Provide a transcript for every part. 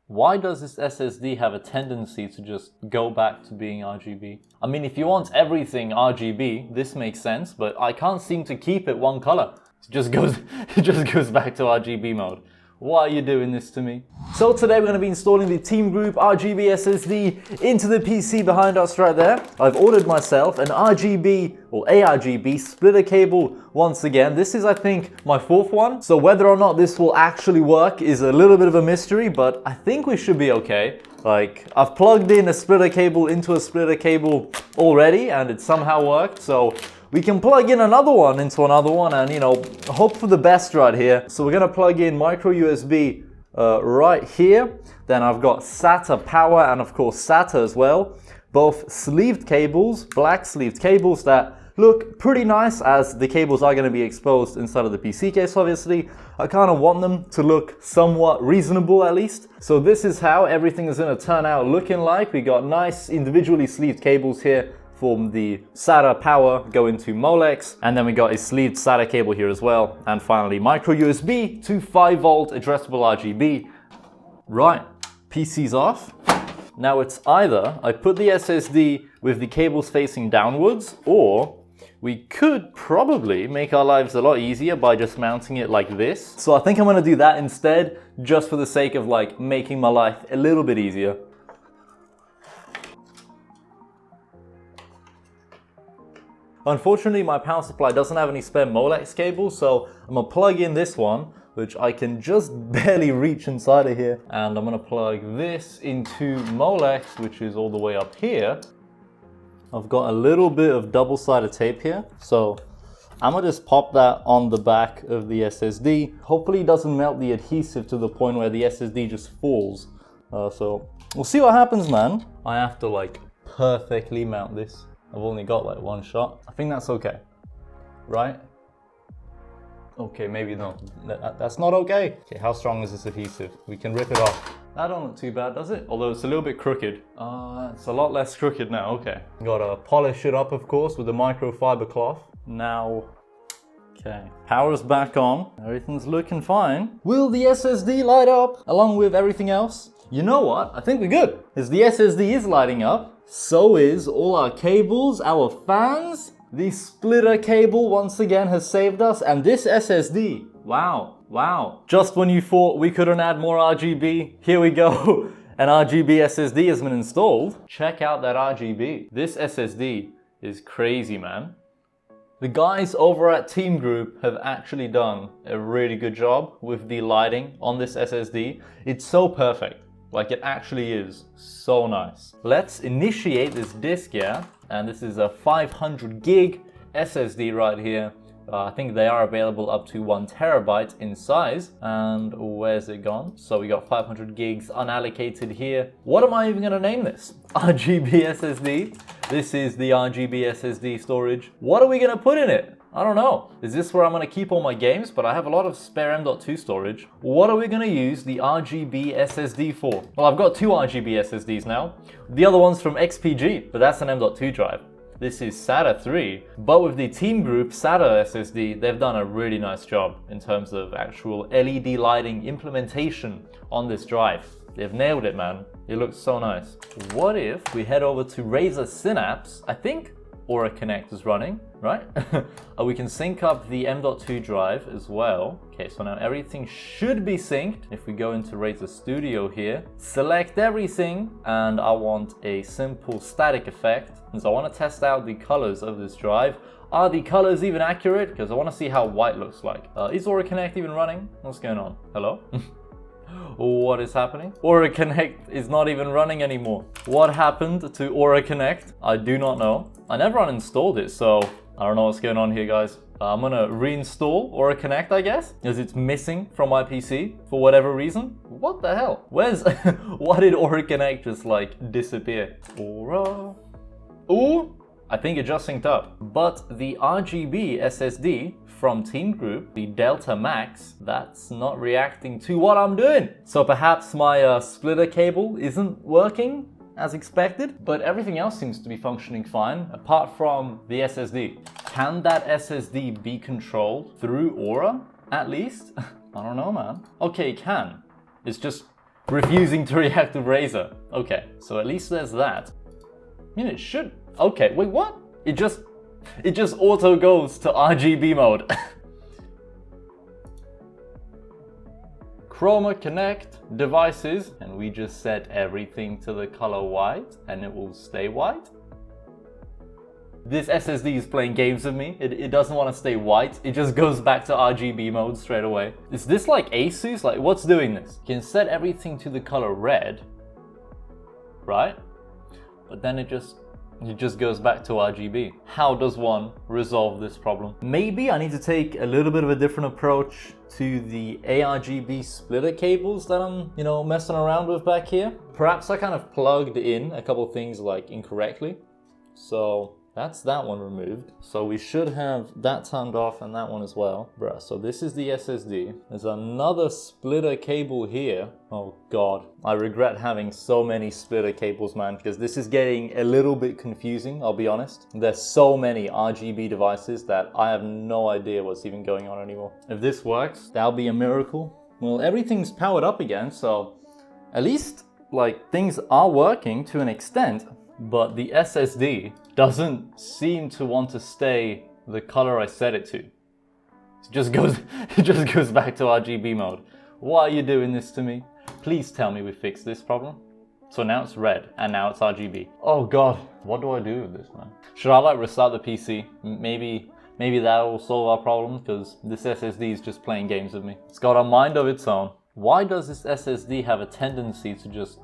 Why does this SSD have a tendency to just go back to being RGB? I mean, if you want everything RGB, this makes sense, but I can't seem to keep it one color. It just goes back to RGB mode. Why are you doing this to me? So today we're going to be installing the Team Group RGB SSD into the PC behind us right there. I've ordered myself an RGB or ARGB splitter cable once again. This is, I think, my fourth one. So whether or not this will actually work is a little bit of a mystery, but I think we should be okay. Like, I've plugged in a splitter cable into a splitter cable already and it somehow worked. So we can plug in another one into another one and, you know, hope for the best right here. So we're going to plug in micro USB right here. Then I've got SATA power and of course SATA as well. Both sleeved cables, black sleeved cables that look pretty nice as the cables are going to be exposed inside of the PC case obviously. I kind of want them to look somewhat reasonable at least. So this is how everything is going to turn out looking like. We got nice individually sleeved cables here from the SATA power going to Molex, and then we got a sleeved SATA cable here as well, and finally micro USB to 5-volt addressable RGB. Right, PC's off. Now it's either I put the SSD with the cables facing downwards, or we could probably make our lives a lot easier by just mounting it like this. So I think I'm gonna do that instead, just for the sake of like making my life a little bit easier. Unfortunately, my power supply doesn't have any spare Molex cables, so I'm gonna plug in this one, which I can just barely reach inside of here. And I'm gonna plug this into Molex, which is all the way up here. I've got a little bit of double-sided tape here, so I'm gonna just pop that on the back of the SSD. Hopefully it doesn't melt the adhesive to the point where the SSD just falls. So we'll see what happens, man. I have to like perfectly mount this. I've only got like one shot. I think that's okay, right? Okay, maybe no. That's not okay. Okay, how strong is this adhesive? We can rip it off. That don't look too bad, does it? Although it's a little bit crooked. It's a lot less crooked now, okay. Gotta polish it up, of course, with a microfiber cloth. Now, okay, power's back on. Everything's looking fine. Will the SSD light up along with everything else? You know what? I think we're good. As the SSD is lighting up, so is all our cables, our fans. The splitter cable once again has saved us, and this SSD, wow. Just when you thought we couldn't add more RGB, here we go. An RGB SSD has been installed. Check out that RGB. This SSD is crazy, man. The guys over at Team Group have actually done a really good job with the lighting on this SSD. It's so perfect. Like, it actually is so nice. Let's initiate this disk, yeah? And this is a 500 gig SSD right here. I think they are available up to 1 terabyte in size. And where's it gone? So we got 500 gigs unallocated here. What am I even gonna name this? RGB SSD. This is the RGB SSD storage. What are we gonna put in it? I don't know. Is this where I'm gonna keep all my games? But I have a lot of spare M.2 storage. What are we gonna use the RGB SSD for? Well, I've got 2 RGB SSDs now. The other one's from XPG, but that's an M.2 drive. This is SATA 3, but with the Team Group SATA SSD, they've done a really nice job in terms of actual LED lighting implementation on this drive. They've nailed it, man. It looks so nice. What if we head over to Razer Synapse? I think Aura Connect is running, right? We can sync up the M.2 drive as well. Okay, so now everything should be synced. If we go into Razer Studio here, select everything, and I want a simple static effect. And so I want to test out the colors of this drive. Are the colors even accurate? Because I want to see how white looks like. Is Aura Connect even running? What's going on? Hello? What is happening? Aura Connect is not even running anymore. What happened to Aura Connect? I do not know. I never uninstalled it, so I don't know what's going on here, guys. I'm gonna reinstall Aura Connect, I guess, as it's missing from my PC for whatever reason. What the hell? Why did Aura Connect just like disappear? Aura. Ooh, I think it just synced up. But the RGB SSD from Team Group, the Delta Max, that's not reacting to what I'm doing. So perhaps my splitter cable isn't working as expected, but everything else seems to be functioning fine, apart from the SSD. Can that SSD be controlled through Aura, at least? I don't know, man. Okay, it can. It's just refusing to react to Razer. Okay, so at least there's that. I mean, it should. Okay, wait, what? It just auto goes to RGB mode. Chroma Connect devices, and we just set everything to the color white, and it will stay white. This SSD is playing games with me. It doesn't want to stay white. It just goes back to RGB mode straight away. Is this like Asus? Like, what's doing this? You can set everything to the color red, right? But then it just goes back to RGB. How does one resolve this problem? Maybe I need to take a little bit of a different approach to the ARGB splitter cables that I'm, messing around with back here. Perhaps I kind of plugged in a couple things like incorrectly. So that's that one removed. So we should have that turned off and that one as well. Bruh, so this is the SSD. There's another splitter cable here. Oh God, I regret having so many splitter cables, man, because this is getting a little bit confusing, I'll be honest. There's so many RGB devices that I have no idea what's even going on anymore. If this works, that'll be a miracle. Well, everything's powered up again, so at least like things are working to an extent. But the SSD doesn't seem to want to stay the color I set it to. It just goes back to RGB mode. Why are you doing this to me? Please tell me we fixed this problem. So now it's red and now it's RGB. Oh God, what do I do with this, man? Should I like restart the PC? Maybe that will solve our problem, because this SSD is just playing games with me. It's got a mind of its own. Why does this SSD have a tendency to just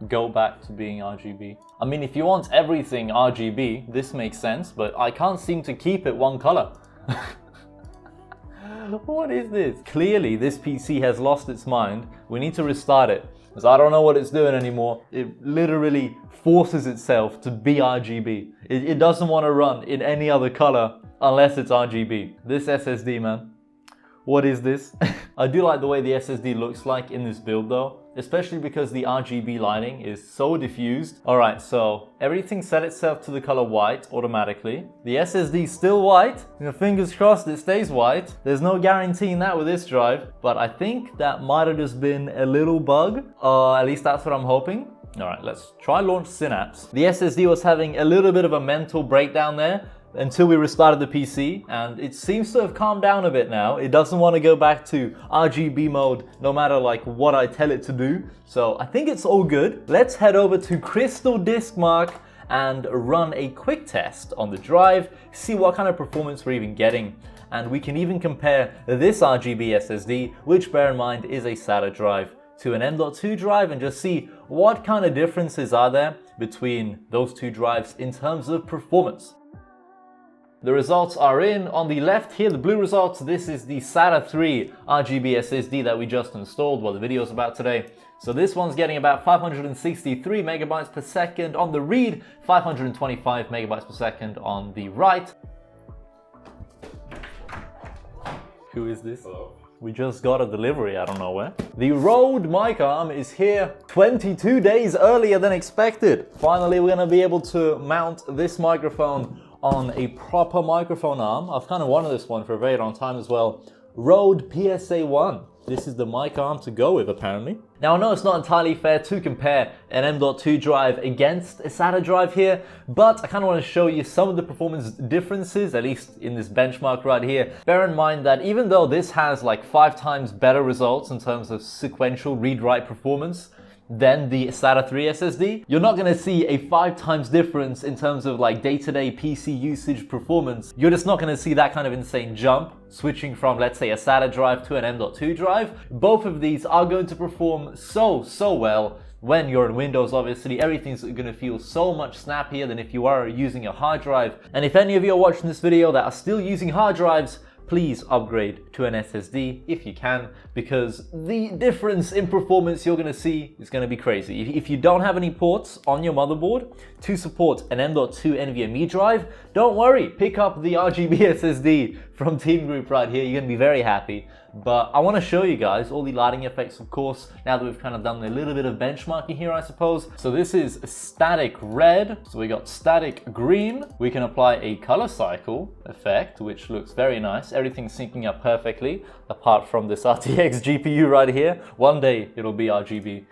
go back to being RGB? I mean, if you want everything RGB, this makes sense, but I can't seem to keep it one color. What is this? Clearly, this PC has lost its mind. We need to restart it, because I don't know what it's doing anymore. It literally forces itself to be RGB. It doesn't want to run in any other color unless it's RGB. This SSD, man. What is this? I do like the way the SSD looks like in this build though, especially because the RGB lighting is so diffused. Alright, so everything set itself to the color white automatically. The SSD is still white. Fingers crossed it stays white. There's no guaranteeing that with this drive, but I think that might have just been a little bug. At least that's what I'm hoping. Alright, let's try launch Synapse. The SSD was having a little bit of a mental breakdown there until we restarted the PC, and it seems to have calmed down a bit now. It doesn't want to go back to RGB mode no matter like what I tell it to do. So I think it's all good. Let's head over to Crystal Disk Mark and run a quick test on the drive, see what kind of performance we're even getting. And we can even compare this RGB SSD, which bear in mind is a SATA drive, to an M.2 drive, and just see what kind of differences are there between those two drives in terms of performance. The results are in. On the left here, the blue results, this is the SATA 3 RGB SSD that we just installed, the video's about today. So this one's getting about 563 megabytes per second on the read, 525 megabytes per second on the write. Who is this? Hello. We just got a delivery out of nowhere. The Rode mic arm is here 22 days earlier than expected. Finally, we're gonna be able to mount this microphone on a proper microphone arm. I've kind of wanted this one for a very long time as well. Rode PSA-1. This is the mic arm to go with, apparently. Now, I know it's not entirely fair to compare an M.2 drive against a SATA drive here, but I kind of want to show you some of the performance differences, at least in this benchmark right here. Bear in mind that even though this has like 5 times better results in terms of sequential read-write performance than the SATA 3 SSD, you're not going to see a 5 times difference in terms of like day-to-day PC usage performance. You're just not going to see that kind of insane jump switching from, let's say, a SATA drive to an M.2 drive. Both of these are going to perform so well when you're in Windows. Obviously, everything's going to feel so much snappier than if you are using a hard drive. And if any of you are watching this video that are still using hard drives, please upgrade to an SSD if you can, because the difference in performance you're going to see is going to be crazy. If you don't have any ports on your motherboard to support an M.2 NVMe drive, don't worry, pick up the RGB SSD from Team Group right here. You're going to be very happy. but I want to show you guys all the lighting effects, of course, now that we've kind of done a little bit of benchmarking here, I suppose. So this is static red, so we got static green. We can apply a color cycle effect, which looks very nice. Everything's syncing up perfectly, apart from this RTX GPU right here. One day it'll be RGB.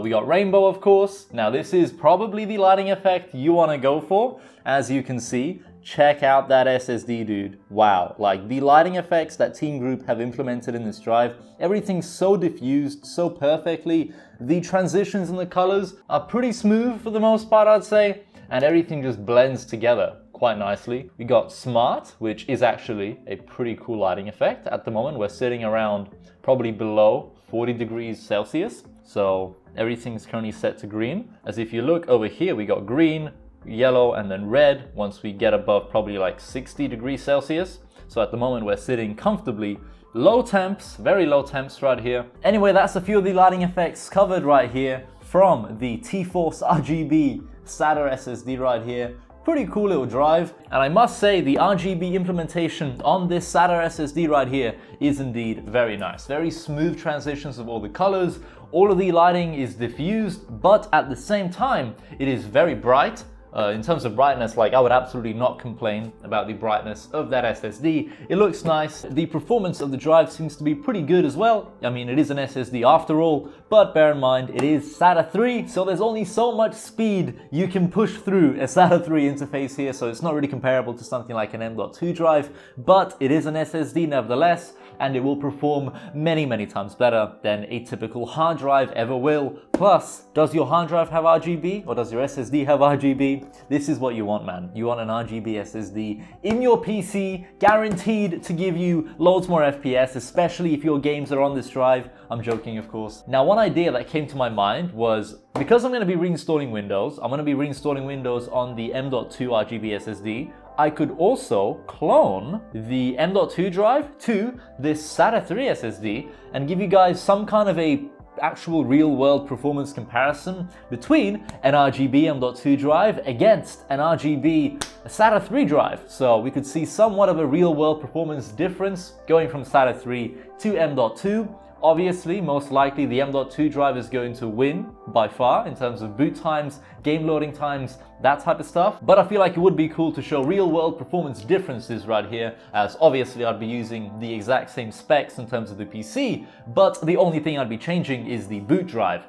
We got rainbow, of course. Now this is probably the lighting effect you want to go for. As you can see, check out that SSD, dude. Wow, like the lighting effects that Team Group have implemented in this drive, everything's so diffused so perfectly. The transitions and the colors are pretty smooth for the most part, I'd say, and everything just blends together quite nicely. We got smart, which is actually a pretty cool lighting effect. At the moment, we're sitting around probably below 40 degrees Celsius. So everything's currently set to green. As if you look over here, we got green, yellow, and then red once we get above probably like 60 degrees Celsius. So at the moment we're sitting comfortably low temps, very low temps right here. Anyway, that's a few of the lighting effects covered right here from the T-Force RGB SATA SSD right here. Pretty cool little drive, and I must say the RGB implementation on this SATA SSD right here is indeed very nice. Very smooth transitions of all the colors. All of the lighting is diffused, but at the same time it is very bright. In terms of brightness, like I would absolutely not complain about the brightness of that SSD. It looks nice. The performance of the drive seems to be pretty good as well. I mean, it is an SSD after all, but bear in mind it is SATA 3, so there's only so much speed you can push through a SATA 3 interface here, so it's not really comparable to something like an M.2 drive, but it is an SSD nevertheless, and it will perform many, many times better than a typical hard drive ever will. Plus, does your hard drive have RGB or does your SSD have RGB? This is what you want, man. You want an RGB SSD in your PC, guaranteed to give you loads more FPS, especially if your games are on this drive. I'm joking, of course. Now, one idea that came to my mind was, because I'm going to be reinstalling Windows, I'm going to be reinstalling Windows on the M.2 RGB SSD. I could also clone the M.2 drive to this SATA 3 SSD and give you guys some kind of a actual real-world performance comparison between an RGB M.2 drive against an RGB SATA 3 drive. So we could see somewhat of a real-world performance difference going from SATA 3 to M.2. Obviously, most likely the M.2 drive is going to win by far in terms of boot times, game loading times, that type of stuff. But I feel like it would be cool to show real world performance differences right here, as obviously I'd be using the exact same specs in terms of the PC, but the only thing I'd be changing is the boot drive.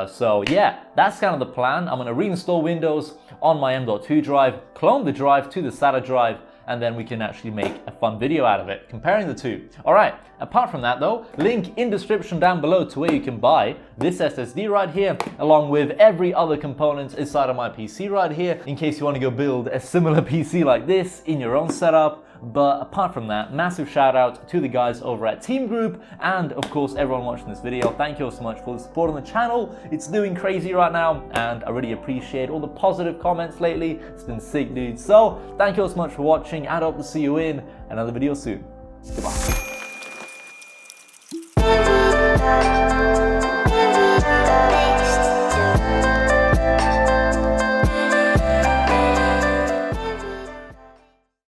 So yeah, that's kind of the plan. I'm going to reinstall Windows on my M.2 drive, clone the drive to the SATA drive, and then we can actually make a fun video out of it, comparing the two. Alright, apart from that though, link in description down below to where you can buy this SSD right here, along with every other component inside of my PC right here, in case you want to go build a similar PC like this in your own setup. But apart from that, massive shout out to the guys over at Team Group, and of course everyone watching this video. Thank you all so much for the support on the channel. It's doing crazy right now, and I really appreciate all the positive comments lately. It's been sick, dude. So thank you all so much for watching, and I hope to see you in another video soon. Goodbye.